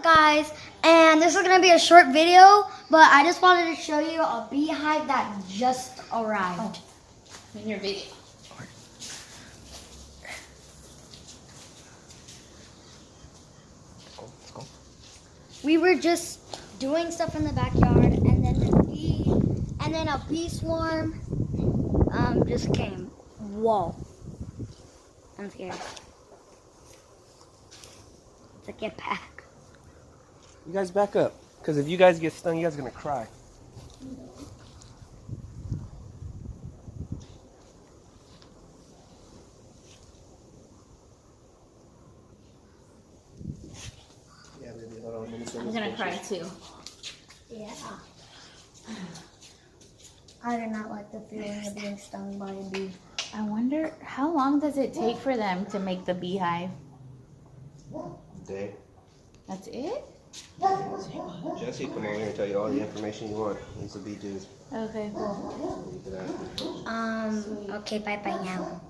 Guys, and this is gonna be a short video, but I just wanted to show you a beehive that just arrived. In your video. Let's go. We were just doing stuff in the backyard, and then a bee swarm just came. Whoa! I'm scared. Let's get back. You guys back up, because if you guys get stung, you guys are gonna cry. Yeah, baby, hold on. Let me see I'm this gonna picture. cry too. Yeah. I do not like the feeling of being stung by a bee. I wonder how long does it take for them to make the beehive? Day. That's it? Jesse, come over here and tell you all the information you want. He's a bee dude. Okay, cool. Okay, bye bye now.